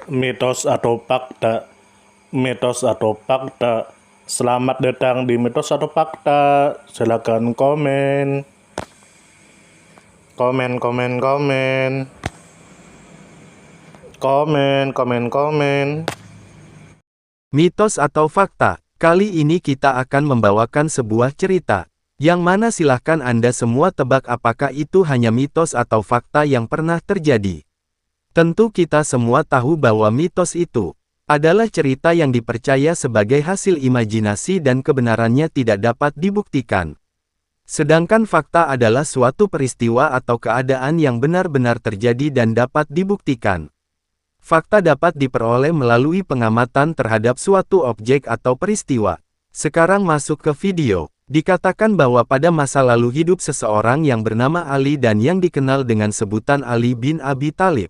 Mitos atau fakta? Mitos atau fakta? Selamat datang di Mitos atau Fakta. Silakan komen. Komen, komen, komen. Komen, komen, komen. Mitos atau fakta? Kali ini kita akan membawakan sebuah cerita, yang mana silahkan Anda semua tebak apakah itu hanya mitos atau fakta yang pernah terjadi. Tentu kita semua tahu bahwa mitos itu adalah cerita yang dipercaya sebagai hasil imajinasi dan kebenarannya tidak dapat dibuktikan. Sedangkan fakta adalah suatu peristiwa atau keadaan yang benar-benar terjadi dan dapat dibuktikan. Fakta dapat diperoleh melalui pengamatan terhadap suatu objek atau peristiwa. Sekarang masuk ke video. Dikatakan bahwa pada masa lalu hidup seseorang yang bernama Ali dan yang dikenal dengan sebutan Ali bin Abi Thalib.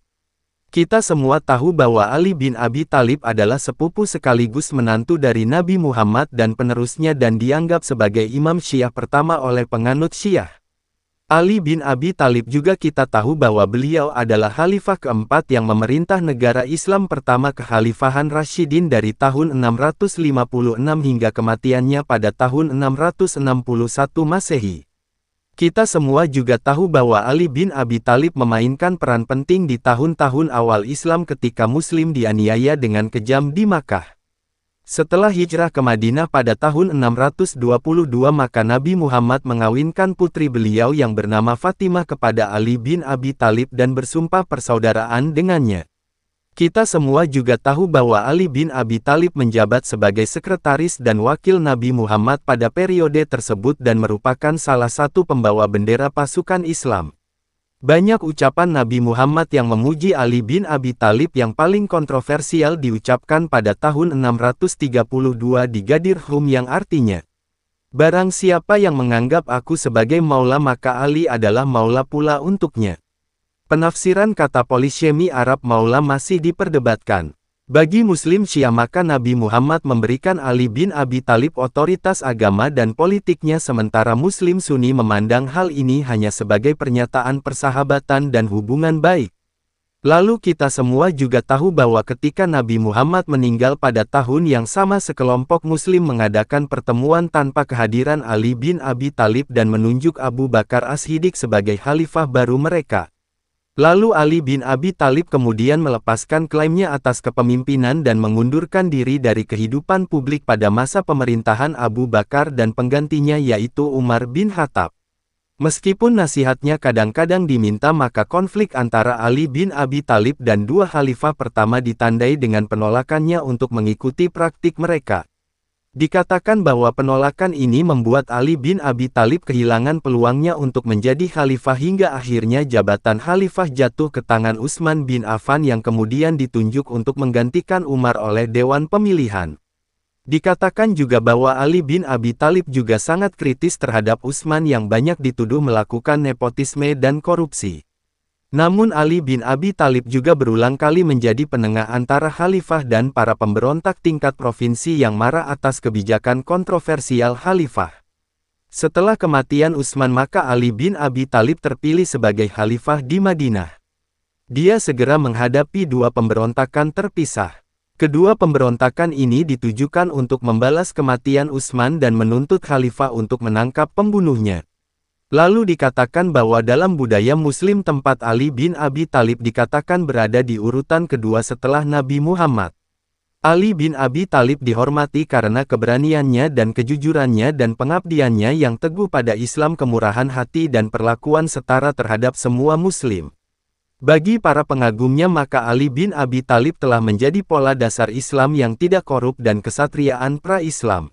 Kita semua tahu bahwa Ali bin Abi Thalib adalah sepupu sekaligus menantu dari Nabi Muhammad dan penerusnya dan dianggap sebagai imam Syiah pertama oleh penganut Syiah. Ali bin Abi Thalib juga kita tahu bahwa beliau adalah khalifah keempat yang memerintah negara Islam pertama kekhalifahan Rasyidin dari tahun 656 hingga kematiannya pada tahun 661 Masehi. Kita semua juga tahu bahwa Ali bin Abi Thalib memainkan peran penting di tahun-tahun awal Islam ketika Muslim dianiaya dengan kejam di Makkah. Setelah hijrah ke Madinah pada tahun 622 maka Nabi Muhammad mengawinkan putri beliau yang bernama Fatimah kepada Ali bin Abi Thalib dan bersumpah persaudaraan dengannya. Kita semua juga tahu bahwa Ali bin Abi Thalib menjabat sebagai sekretaris dan wakil Nabi Muhammad pada periode tersebut dan merupakan salah satu pembawa bendera pasukan Islam. Banyak ucapan Nabi Muhammad yang memuji Ali bin Abi Thalib yang paling kontroversial diucapkan pada tahun 632 di Ghadir Hum yang artinya, "Barang siapa yang menganggap aku sebagai maula maka Ali adalah maula pula untuknya." Penafsiran kata polisyemi Arab maula masih diperdebatkan. Bagi Muslim Syiah maka Nabi Muhammad memberikan Ali bin Abi Thalib otoritas agama dan politiknya sementara Muslim Sunni memandang hal ini hanya sebagai pernyataan persahabatan dan hubungan baik. Lalu kita semua juga tahu bahwa ketika Nabi Muhammad meninggal pada tahun yang sama sekelompok Muslim mengadakan pertemuan tanpa kehadiran Ali bin Abi Thalib dan menunjuk Abu Bakar As-Siddiq sebagai khalifah baru mereka. Lalu Ali bin Abi Thalib kemudian melepaskan klaimnya atas kepemimpinan dan mengundurkan diri dari kehidupan publik pada masa pemerintahan Abu Bakar dan penggantinya yaitu Umar bin Khattab. Meskipun nasihatnya kadang-kadang diminta maka konflik antara Ali bin Abi Thalib dan dua khalifah pertama ditandai dengan penolakannya untuk mengikuti praktik mereka. Dikatakan bahwa penolakan ini membuat Ali bin Abi Thalib kehilangan peluangnya untuk menjadi khalifah hingga akhirnya jabatan khalifah jatuh ke tangan Utsman bin Affan yang kemudian ditunjuk untuk menggantikan Umar oleh Dewan Pemilihan. Dikatakan juga bahwa Ali bin Abi Thalib juga sangat kritis terhadap Utsman yang banyak dituduh melakukan nepotisme dan korupsi. Namun Ali bin Abi Thalib juga berulang kali menjadi penengah antara khalifah dan para pemberontak tingkat provinsi yang marah atas kebijakan kontroversial khalifah. Setelah kematian Utsman maka Ali bin Abi Thalib terpilih sebagai khalifah di Madinah. Dia segera menghadapi dua pemberontakan terpisah. Kedua pemberontakan ini ditujukan untuk membalas kematian Utsman dan menuntut khalifah untuk menangkap pembunuhnya. Lalu dikatakan bahwa dalam budaya Muslim tempat Ali bin Abi Thalib dikatakan berada di urutan kedua setelah Nabi Muhammad. Ali bin Abi Thalib dihormati karena keberaniannya dan kejujurannya dan pengabdiannya yang teguh pada Islam, kemurahan hati dan perlakuan setara terhadap semua Muslim. Bagi para pengagumnya maka Ali bin Abi Thalib telah menjadi pola dasar Islam yang tidak korup dan kesatriaan pra-Islam.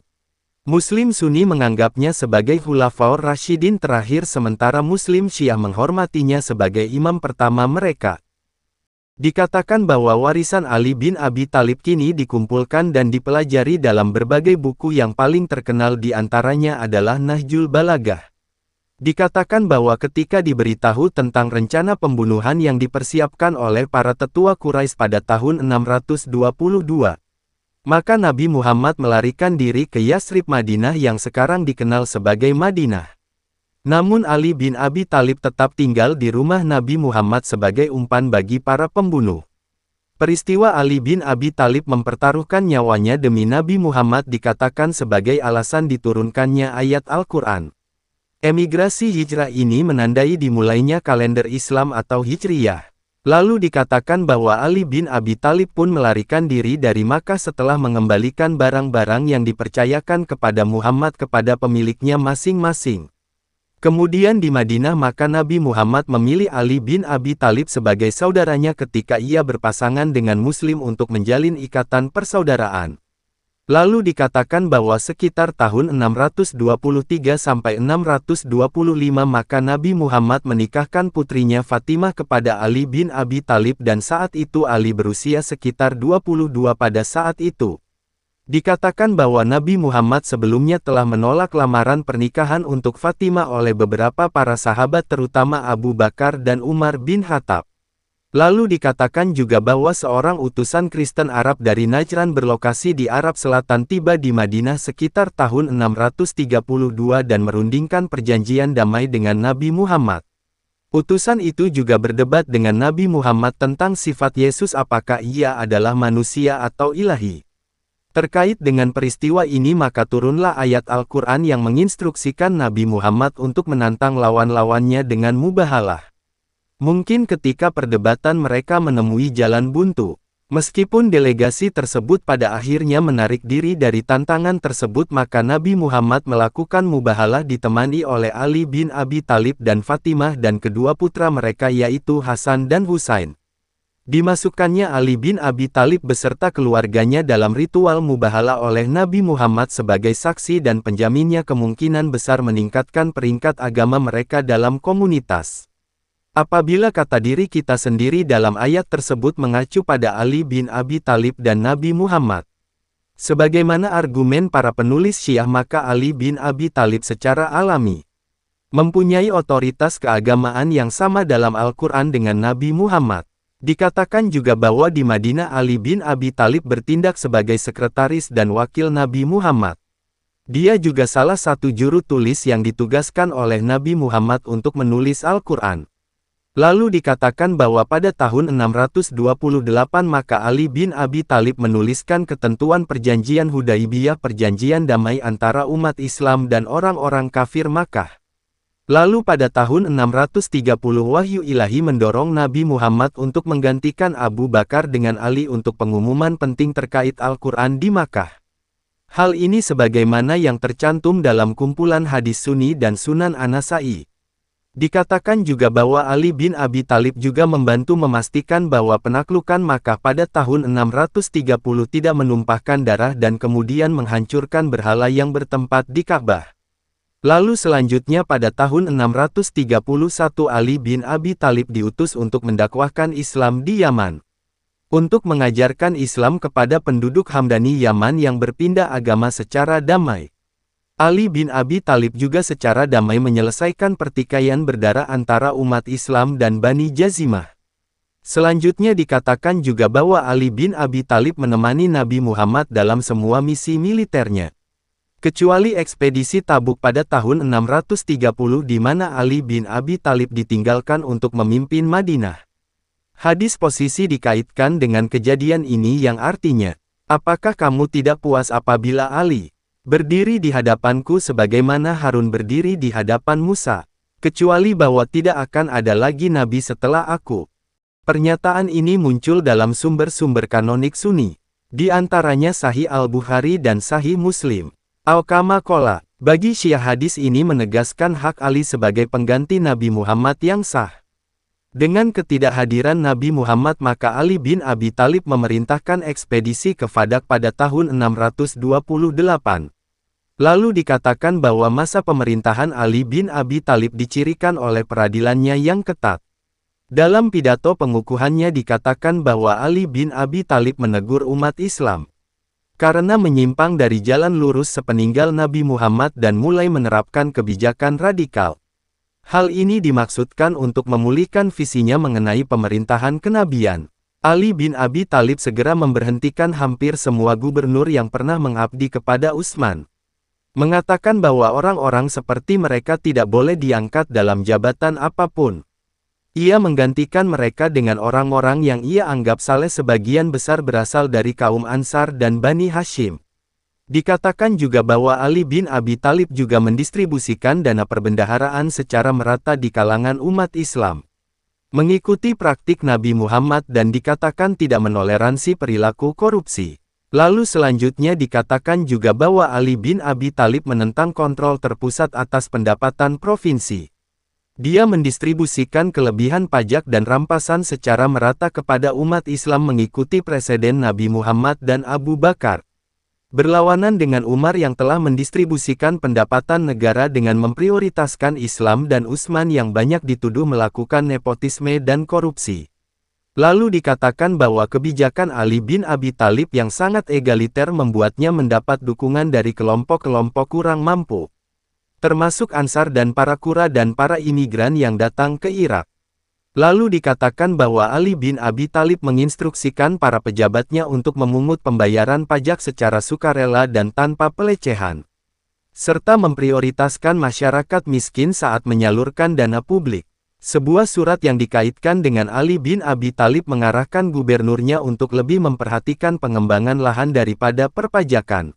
Muslim Sunni menganggapnya sebagai Khulafaur Rasyidin terakhir sementara Muslim Syiah menghormatinya sebagai imam pertama mereka. Dikatakan bahwa warisan Ali bin Abi Thalib kini dikumpulkan dan dipelajari dalam berbagai buku yang paling terkenal di antaranya adalah Nahjul Balaghah. Dikatakan bahwa ketika diberitahu tentang rencana pembunuhan yang dipersiapkan oleh para tetua Quraisy pada tahun 622, maka Nabi Muhammad melarikan diri ke Yasrib Madinah yang sekarang dikenal sebagai Madinah. Namun Ali bin Abi Thalib tetap tinggal di rumah Nabi Muhammad sebagai umpan bagi para pembunuh. Peristiwa Ali bin Abi Thalib mempertaruhkan nyawanya demi Nabi Muhammad dikatakan sebagai alasan diturunkannya ayat Al-Quran. Emigrasi hijrah ini menandai dimulainya kalender Islam atau Hijriyah. Lalu dikatakan bahwa Ali bin Abi Thalib pun melarikan diri dari Makkah setelah mengembalikan barang-barang yang dipercayakan kepada Muhammad kepada pemiliknya masing-masing. Kemudian di Madinah maka Nabi Muhammad memilih Ali bin Abi Thalib sebagai saudaranya ketika ia berpasangan dengan Muslim untuk menjalin ikatan persaudaraan. Lalu dikatakan bahwa sekitar tahun 623 sampai 625 maka Nabi Muhammad menikahkan putrinya Fatimah kepada Ali bin Abi Thalib dan saat itu Ali berusia sekitar 22 pada saat itu. Dikatakan bahwa Nabi Muhammad sebelumnya telah menolak lamaran pernikahan untuk Fatimah oleh beberapa para sahabat terutama Abu Bakar dan Umar bin Khattab. Lalu dikatakan juga bahwa seorang utusan Kristen Arab dari Najran berlokasi di Arab Selatan tiba di Madinah sekitar tahun 632 dan merundingkan perjanjian damai dengan Nabi Muhammad. Utusan itu juga berdebat dengan Nabi Muhammad tentang sifat Yesus apakah ia adalah manusia atau ilahi. Terkait dengan peristiwa ini maka turunlah ayat Al-Quran yang menginstruksikan Nabi Muhammad untuk menantang lawan-lawannya dengan mubahalah. Mungkin ketika perdebatan mereka menemui jalan buntu. Meskipun delegasi tersebut pada akhirnya menarik diri dari tantangan tersebut maka Nabi Muhammad melakukan mubahalah ditemani oleh Ali bin Abi Thalib dan Fatimah dan kedua putra mereka yaitu Hasan dan Husain. Dimasukkannya Ali bin Abi Thalib beserta keluarganya dalam ritual mubahalah oleh Nabi Muhammad sebagai saksi dan penjaminnya kemungkinan besar meningkatkan peringkat agama mereka dalam komunitas. Apabila kata diri kita sendiri dalam ayat tersebut mengacu pada Ali bin Abi Thalib dan Nabi Muhammad. Sebagaimana argumen para penulis Syiah maka Ali bin Abi Thalib secara alami mempunyai otoritas keagamaan yang sama dalam Al-Quran dengan Nabi Muhammad. Dikatakan juga bahwa di Madinah Ali bin Abi Thalib bertindak sebagai sekretaris dan wakil Nabi Muhammad. Dia juga salah satu juru tulis yang ditugaskan oleh Nabi Muhammad untuk menulis Al-Quran. Lalu dikatakan bahwa pada tahun 628 maka Ali bin Abi Thalib menuliskan ketentuan perjanjian Hudaibiyah perjanjian damai antara umat Islam dan orang-orang kafir Makkah. Lalu pada tahun 630 wahyu ilahi mendorong Nabi Muhammad untuk menggantikan Abu Bakar dengan Ali untuk pengumuman penting terkait Al-Quran di Makkah. Hal ini sebagaimana yang tercantum dalam kumpulan hadis Sunni dan Sunan An-Nasa'i. Dikatakan juga bahwa Ali bin Abi Thalib juga membantu memastikan bahwa penaklukan Makkah pada tahun 630 tidak menumpahkan darah dan kemudian menghancurkan berhala yang bertempat di Ka'bah. Lalu selanjutnya pada tahun 631 Ali bin Abi Thalib diutus untuk mendakwahkan Islam di Yaman. Untuk mengajarkan Islam kepada penduduk Hamdani Yaman yang berpindah agama secara damai. Ali bin Abi Thalib juga secara damai menyelesaikan pertikaian berdarah antara umat Islam dan Bani Jazimah. Selanjutnya dikatakan juga bahwa Ali bin Abi Thalib menemani Nabi Muhammad dalam semua misi militernya. Kecuali ekspedisi Tabuk pada tahun 630 di mana Ali bin Abi Thalib ditinggalkan untuk memimpin Madinah. Hadis posisi dikaitkan dengan kejadian ini yang artinya, apakah kamu tidak puas apabila Ali berdiri di hadapanku sebagaimana Harun berdiri di hadapan Musa, kecuali bahwa tidak akan ada lagi nabi setelah aku. Pernyataan ini muncul dalam sumber-sumber kanonik Sunni, di antaranya Sahih Al-Bukhari dan Sahih Muslim. Al-Kama Qola, bagi Syiah hadis ini menegaskan hak Ali sebagai pengganti Nabi Muhammad yang sah. Dengan ketidakhadiran Nabi Muhammad maka Ali bin Abi Thalib memerintahkan ekspedisi ke Fadak pada tahun 628. Lalu dikatakan bahwa masa pemerintahan Ali bin Abi Thalib dicirikan oleh peradilannya yang ketat. Dalam pidato pengukuhannya dikatakan bahwa Ali bin Abi Thalib menegur umat Islam karena menyimpang dari jalan lurus sepeninggal Nabi Muhammad dan mulai menerapkan kebijakan radikal. Hal ini dimaksudkan untuk memulihkan visinya mengenai pemerintahan kenabian. Ali bin Abi Thalib segera memberhentikan hampir semua gubernur yang pernah mengabdi kepada Utsman. Mengatakan bahwa orang-orang seperti mereka tidak boleh diangkat dalam jabatan apapun. Ia menggantikan mereka dengan orang-orang yang ia anggap saleh, sebagian besar berasal dari kaum Ansar dan Bani Hashim. Dikatakan juga bahwa Ali bin Abi Thalib juga mendistribusikan dana perbendaharaan secara merata di kalangan umat Islam. Mengikuti praktik Nabi Muhammad dan dikatakan tidak menoleransi perilaku korupsi. Lalu selanjutnya dikatakan juga bahwa Ali bin Abi Thalib menentang kontrol terpusat atas pendapatan provinsi. Dia mendistribusikan kelebihan pajak dan rampasan secara merata kepada umat Islam mengikuti preseden Nabi Muhammad dan Abu Bakar. Berlawanan dengan Umar yang telah mendistribusikan pendapatan negara dengan memprioritaskan Islam dan Utsman yang banyak dituduh melakukan nepotisme dan korupsi. Lalu dikatakan bahwa kebijakan Ali bin Abi Thalib yang sangat egaliter membuatnya mendapat dukungan dari kelompok-kelompok kurang mampu, termasuk Ansar dan para Qura dan para imigran yang datang ke Irak. Lalu dikatakan bahwa Ali bin Abi Thalib menginstruksikan para pejabatnya untuk memungut pembayaran pajak secara sukarela dan tanpa pelecehan, serta memprioritaskan masyarakat miskin saat menyalurkan dana publik. Sebuah surat yang dikaitkan dengan Ali bin Abi Thalib mengarahkan gubernurnya untuk lebih memperhatikan pengembangan lahan daripada perpajakan.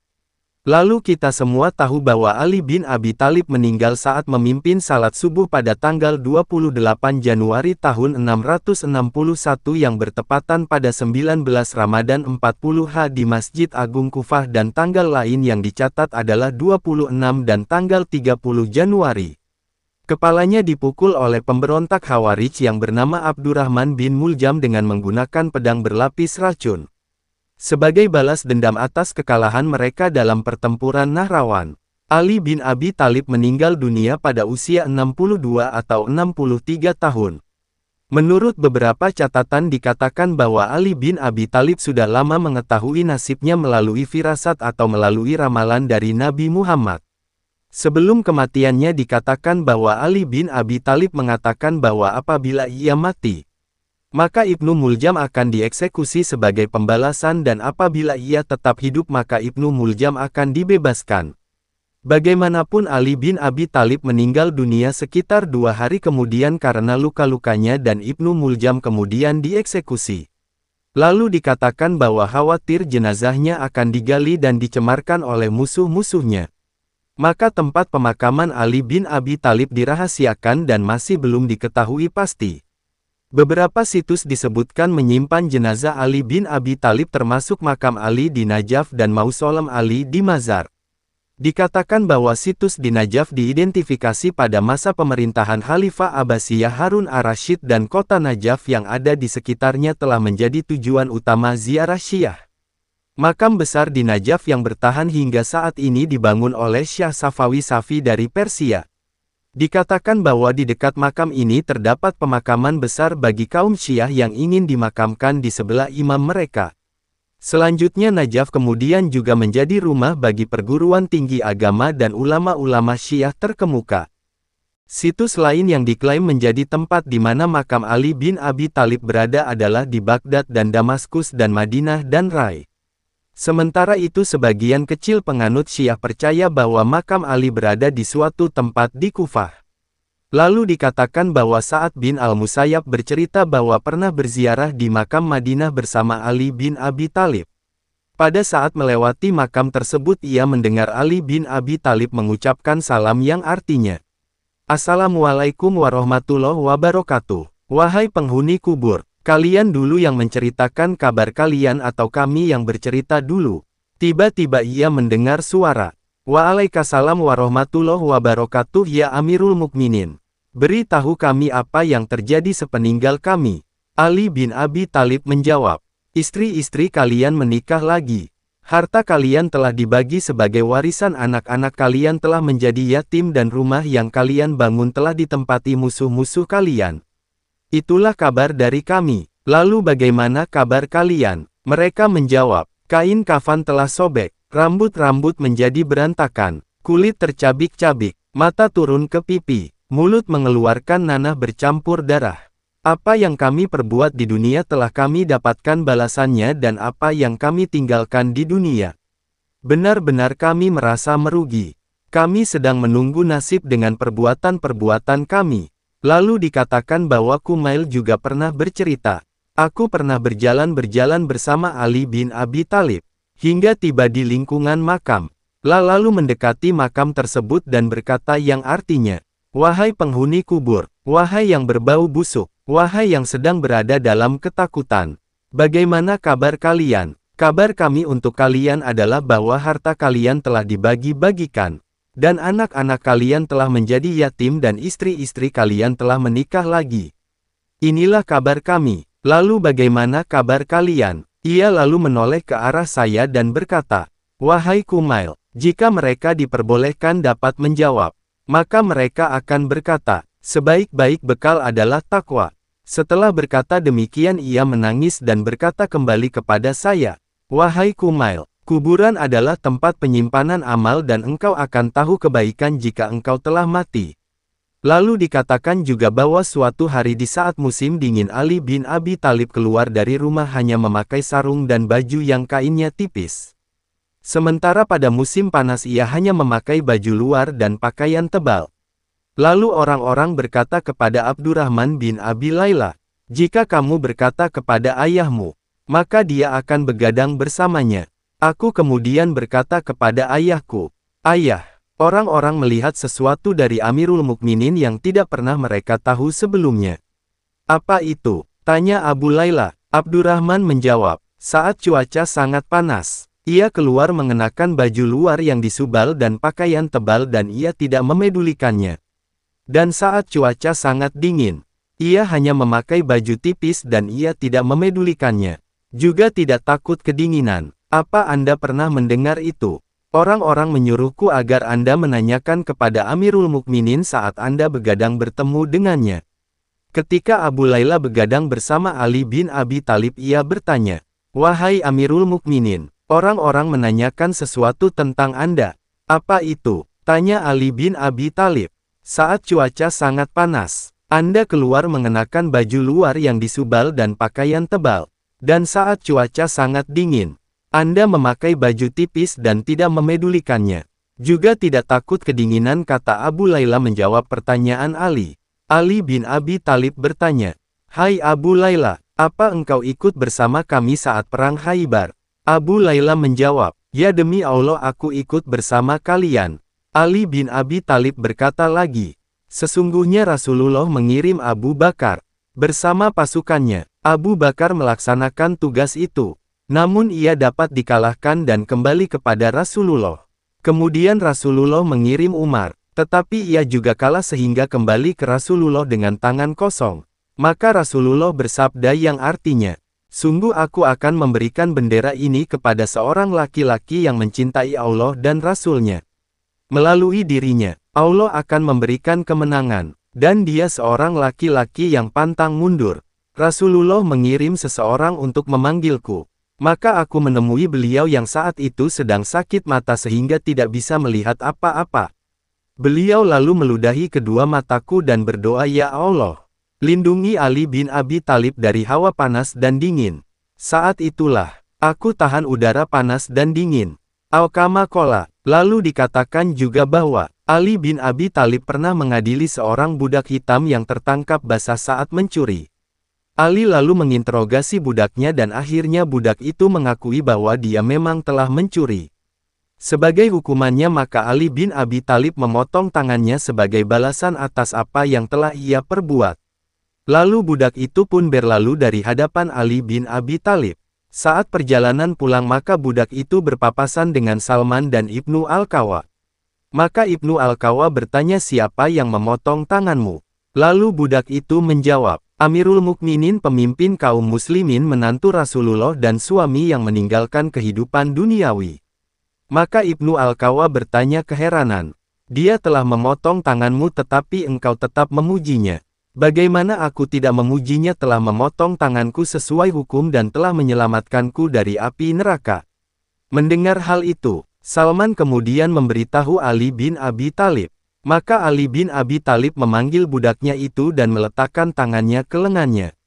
Lalu kita semua tahu bahwa Ali bin Abi Thalib meninggal saat memimpin salat subuh pada tanggal 28 Januari tahun 661 yang bertepatan pada 19 Ramadan 40H di Masjid Agung Kufah, dan tanggal lain yang dicatat adalah 26 dan tanggal 30 Januari. Kepalanya dipukul oleh pemberontak Khawarij yang bernama Abdurrahman bin Muljam dengan menggunakan pedang berlapis racun. Sebagai balas dendam atas kekalahan mereka dalam pertempuran Nahrawan, Ali bin Abi Thalib meninggal dunia pada usia 62 atau 63 tahun. Menurut beberapa catatan dikatakan bahwa Ali bin Abi Thalib sudah lama mengetahui nasibnya melalui firasat atau melalui ramalan dari Nabi Muhammad. Sebelum kematiannya dikatakan bahwa Ali bin Abi Thalib mengatakan bahwa apabila ia mati, maka Ibnu Muljam akan dieksekusi sebagai pembalasan, dan apabila ia tetap hidup maka Ibnu Muljam akan dibebaskan. Bagaimanapun Ali bin Abi Thalib meninggal dunia sekitar 2 hari kemudian karena luka-lukanya dan Ibnu Muljam kemudian dieksekusi. Lalu dikatakan bahwa khawatir jenazahnya akan digali dan dicemarkan oleh musuh-musuhnya, maka tempat pemakaman Ali bin Abi Thalib dirahasiakan dan masih belum diketahui pasti. Beberapa situs disebutkan menyimpan jenazah Ali bin Abi Thalib termasuk makam Ali di Najaf dan mausolem Ali di Mazar. Dikatakan bahwa situs di Najaf diidentifikasi pada masa pemerintahan Khalifah Abbasiyah Harun ar-Rasyid dan kota Najaf yang ada di sekitarnya telah menjadi tujuan utama ziarah Syiah. Makam besar di Najaf yang bertahan hingga saat ini dibangun oleh Syah Safawi Safi dari Persia. Dikatakan bahwa di dekat makam ini terdapat pemakaman besar bagi kaum Syiah yang ingin dimakamkan di sebelah imam mereka. Selanjutnya Najaf kemudian juga menjadi rumah bagi perguruan tinggi agama dan ulama-ulama Syiah terkemuka. Situs lain yang diklaim menjadi tempat di mana makam Ali bin Abi Thalib berada adalah di Baghdad dan Damaskus dan Madinah dan Rai. Sementara itu sebagian kecil penganut Syiah percaya bahwa makam Ali berada di suatu tempat di Kufah. Lalu dikatakan bahwa Sa'ad bin Al-Musayyab bercerita bahwa pernah berziarah di makam Madinah bersama Ali bin Abi Thalib. Pada saat melewati makam tersebut ia mendengar Ali bin Abi Thalib mengucapkan salam yang artinya, "Assalamualaikum warahmatullahi wabarakatuh. Wahai penghuni kubur, kalian dulu yang menceritakan kabar kalian atau kami yang bercerita dulu?" Tiba-tiba ia mendengar suara, "Waalaikumsalam warahmatullahi wabarakatuh ya Amirul Mukminin. Beritahu kami apa yang terjadi sepeninggal kami." Ali bin Abi Thalib menjawab, "Istri-istri kalian menikah lagi. Harta kalian telah dibagi sebagai warisan, anak-anak kalian telah menjadi yatim, dan rumah yang kalian bangun telah ditempati musuh-musuh kalian. Itulah kabar dari kami. Lalu bagaimana kabar kalian?" Mereka menjawab, "Kain kafan telah sobek, rambut-rambut menjadi berantakan, kulit tercabik-cabik, mata turun ke pipi, mulut mengeluarkan nanah bercampur darah. Apa yang kami perbuat di dunia telah kami dapatkan balasannya, dan apa yang kami tinggalkan di dunia, benar-benar kami merasa merugi. Kami sedang menunggu nasib dengan perbuatan-perbuatan kami." Lalu dikatakan bahwa Kumail juga pernah bercerita, aku pernah berjalan-berjalan bersama Ali bin Abi Thalib, hingga tiba di lingkungan makam. Lalu mendekati makam tersebut dan berkata yang artinya, wahai penghuni kubur, wahai yang berbau busuk, wahai yang sedang berada dalam ketakutan. Bagaimana kabar kalian? Kabar kami untuk kalian adalah bahwa harta kalian telah dibagi-bagikan, dan anak-anak kalian telah menjadi yatim dan istri-istri kalian telah menikah lagi. Inilah kabar kami. Lalu bagaimana kabar kalian? Ia lalu menoleh ke arah saya dan berkata, wahai Kumail, jika mereka diperbolehkan dapat menjawab, maka mereka akan berkata, sebaik-baik bekal adalah takwa. Setelah berkata demikian ia menangis dan berkata kembali kepada saya, wahai Kumail, kuburan adalah tempat penyimpanan amal dan engkau akan tahu kebaikan jika engkau telah mati. Lalu dikatakan juga bahwa suatu hari di saat musim dingin Ali bin Abi Thalib keluar dari rumah hanya memakai sarung dan baju yang kainnya tipis. Sementara pada musim panas ia hanya memakai baju luar dan pakaian tebal. Lalu orang-orang berkata kepada Abdurrahman bin Abi Layla, jika kamu berkata kepada ayahmu, maka dia akan begadang bersamanya. Aku kemudian berkata kepada ayahku, ayah, orang-orang melihat sesuatu dari Amirul Mukminin yang tidak pernah mereka tahu sebelumnya. Apa itu? Tanya Abu Layla. Abdurrahman menjawab, saat cuaca sangat panas, ia keluar mengenakan baju luar yang disubal dan pakaian tebal dan ia tidak memedulikannya. Dan saat cuaca sangat dingin, ia hanya memakai baju tipis dan ia tidak memedulikannya. Juga tidak takut kedinginan. Apa Anda pernah mendengar itu? Orang-orang menyuruhku agar Anda menanyakan kepada Amirul Mukminin saat Anda begadang bertemu dengannya. Ketika Abu Layla begadang bersama Ali bin Abi Thalib ia bertanya, wahai Amirul Mukminin, orang-orang menanyakan sesuatu tentang Anda. Apa itu? Tanya Ali bin Abi Thalib. Saat cuaca sangat panas, Anda keluar mengenakan baju luar yang disubal dan pakaian tebal. Dan saat cuaca sangat dingin, Anda memakai baju tipis dan tidak memedulikannya. Juga tidak takut kedinginan, kata Abu Layla menjawab pertanyaan Ali. Ali bin Abi Thalib bertanya, hai Abu Layla, apa engkau ikut bersama kami saat perang Khaybar? Abu Layla menjawab, ya demi Allah aku ikut bersama kalian. Ali bin Abi Thalib berkata lagi, sesungguhnya Rasulullah mengirim Abu Bakar bersama pasukannya. Abu Bakar melaksanakan tugas itu. Namun ia dapat dikalahkan dan kembali kepada Rasulullah. Kemudian Rasulullah mengirim Umar, tetapi ia juga kalah sehingga kembali ke Rasulullah dengan tangan kosong. Maka Rasulullah bersabda yang artinya, sungguh aku akan memberikan bendera ini kepada seorang laki-laki yang mencintai Allah dan Rasul-Nya. Melalui dirinya, Allah akan memberikan kemenangan, dan dia seorang laki-laki yang pantang mundur. Rasulullah mengirim seseorang untuk memanggilku. Maka aku menemui beliau yang saat itu sedang sakit mata sehingga tidak bisa melihat apa-apa. Beliau lalu meludahi kedua mataku dan berdoa, ya Allah, lindungi Ali bin Abi Thalib dari hawa panas dan dingin. Saat itulah, aku tahan udara panas dan dingin. Al-Kama Kola. Lalu dikatakan juga bahwa, Ali bin Abi Thalib pernah mengadili seorang budak hitam yang tertangkap basah saat mencuri. Ali lalu menginterogasi budaknya dan akhirnya budak itu mengakui bahwa dia memang telah mencuri. Sebagai hukumannya maka Ali bin Abi Thalib memotong tangannya sebagai balasan atas apa yang telah ia perbuat. Lalu budak itu pun berlalu dari hadapan Ali bin Abi Thalib. Saat perjalanan pulang maka budak itu berpapasan dengan Salman dan Ibnu Al-Qawa. Maka Ibnu Al-Qawa bertanya, siapa yang memotong tanganmu? Lalu budak itu menjawab, Amirul Mukminin, pemimpin kaum muslimin, menantu Rasulullah dan suami yang meninggalkan kehidupan duniawi. Maka Ibnu Al-Qawa bertanya keheranan, dia telah memotong tanganmu tetapi engkau tetap memujinya. Bagaimana aku tidak memujinya? Telah memotong tanganku sesuai hukum dan telah menyelamatkanku dari api neraka. Mendengar hal itu, Salman kemudian memberitahu Ali bin Abi Thalib. Maka Ali bin Abi Thalib memanggil budaknya itu dan meletakkan tangannya ke lengannya.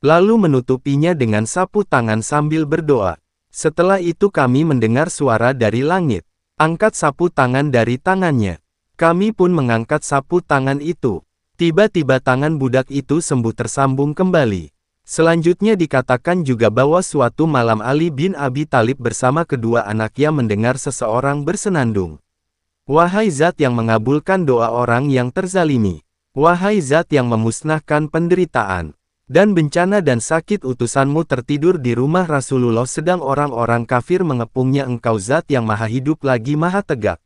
Lalu menutupinya dengan sapu tangan sambil berdoa. Setelah itu kami mendengar suara dari langit. Angkat sapu tangan dari tangannya. Kami pun mengangkat sapu tangan itu. Tiba-tiba tangan budak itu sembuh tersambung kembali. Selanjutnya dikatakan juga bahwa suatu malam Ali bin Abi Thalib bersama kedua anaknya mendengar seseorang bersenandung. Wahai Zat yang mengabulkan doa orang yang terzalimi. Wahai Zat yang memusnahkan penderitaan dan bencana dan sakit, utusanmu tertidur di rumah Rasulullah sedang orang-orang kafir mengepungnya. Engkau Zat yang maha hidup lagi maha tegak.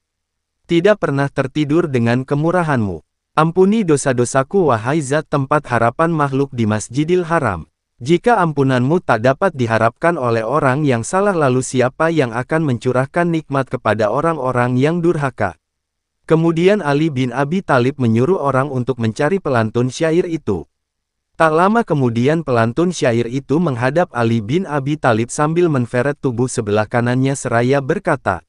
Tidak pernah tertidur dengan kemurahanmu. Ampuni dosa-dosaku wahai Zat tempat harapan makhluk di Masjidil Haram. Jika ampunanmu tak dapat diharapkan oleh orang yang salah, lalu siapa yang akan mencurahkan nikmat kepada orang-orang yang durhaka? Kemudian Ali bin Abi Thalib menyuruh orang untuk mencari pelantun syair itu. Tak lama kemudian pelantun syair itu menghadap Ali bin Abi Thalib sambil menferet tubuh sebelah kanannya seraya berkata,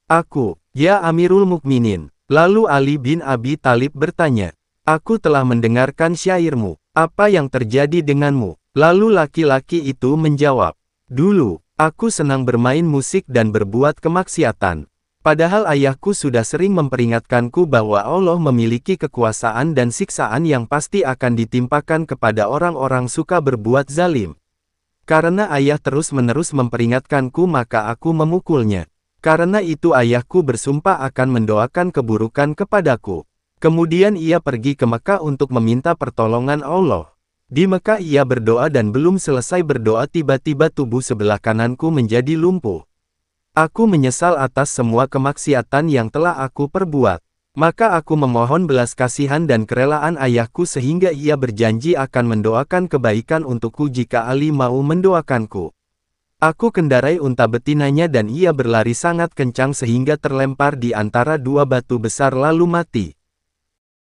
"Aku, ya Amirul Mukminin." Lalu Ali bin Abi Thalib bertanya, "Aku telah mendengarkan syairmu, apa yang terjadi denganmu?" Lalu laki-laki itu menjawab, "Dulu, aku senang bermain musik dan berbuat kemaksiatan. Padahal ayahku sudah sering memperingatkanku bahwa Allah memiliki kekuasaan dan siksaan yang pasti akan ditimpakan kepada orang-orang suka berbuat zalim. Karena ayah terus-menerus memperingatkanku maka aku memukulnya. Karena itu ayahku bersumpah akan mendoakan keburukan kepadaku. Kemudian ia pergi ke Mekah untuk meminta pertolongan Allah. Di Mekah ia berdoa dan belum selesai berdoa tiba-tiba tubuh sebelah kananku menjadi lumpuh. Aku menyesal atas semua kemaksiatan yang telah aku perbuat. Maka aku memohon belas kasihan dan kerelaan ayahku sehingga ia berjanji akan mendoakan kebaikan untukku jika Ali mau mendoakanku. Aku kendarai unta betinanya dan ia berlari sangat kencang sehingga terlempar di antara dua batu besar lalu mati."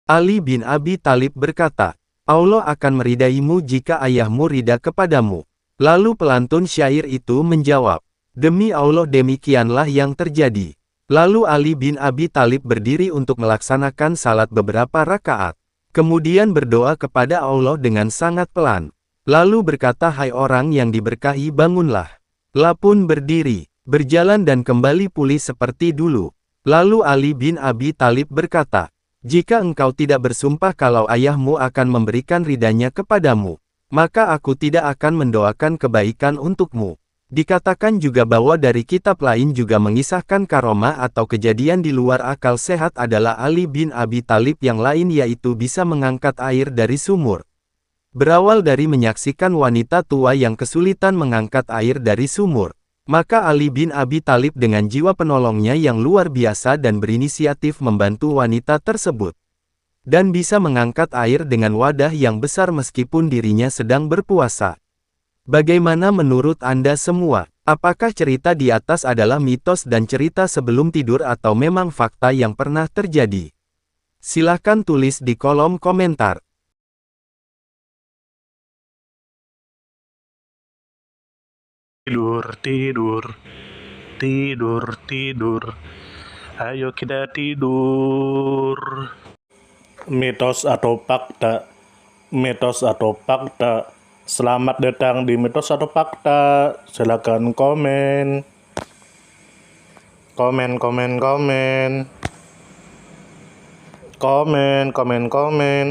Ali bin Abi Thalib berkata, "Allah akan meridaimu jika ayahmu rida kepadamu." Lalu pelantun syair itu menjawab, "Demi Allah demikianlah yang terjadi." Lalu Ali bin Abi Thalib berdiri untuk melaksanakan salat beberapa rakaat. Kemudian berdoa kepada Allah dengan sangat pelan. Lalu berkata, "Hai orang yang diberkahi, bangunlah." La pun berdiri, berjalan dan kembali pulih seperti dulu. Lalu Ali bin Abi Thalib berkata, "Jika engkau tidak bersumpah kalau ayahmu akan memberikan ridanya kepadamu, maka aku tidak akan mendoakan kebaikan untukmu." Dikatakan juga bahwa dari kitab lain juga mengisahkan karomah atau kejadian di luar akal sehat adalah Ali bin Abi Thalib yang lain, yaitu bisa mengangkat air dari sumur. Berawal dari menyaksikan wanita tua yang kesulitan mengangkat air dari sumur, maka Ali bin Abi Thalib dengan jiwa penolongnya yang luar biasa dan berinisiatif membantu wanita tersebut. Dan bisa mengangkat air dengan wadah yang besar meskipun dirinya sedang berpuasa. Bagaimana menurut Anda semua? Apakah cerita di atas adalah mitos dan cerita sebelum tidur atau memang fakta yang pernah terjadi? Silahkan tulis di kolom komentar. Tidur, tidur, tidur, tidur. Ayo kita tidur. Mitos atau fakta? Mitos atau fakta? Selamat datang di Mitos atau Fakta. Silakan komen. Komen, komen, komen. Komen, komen, komen.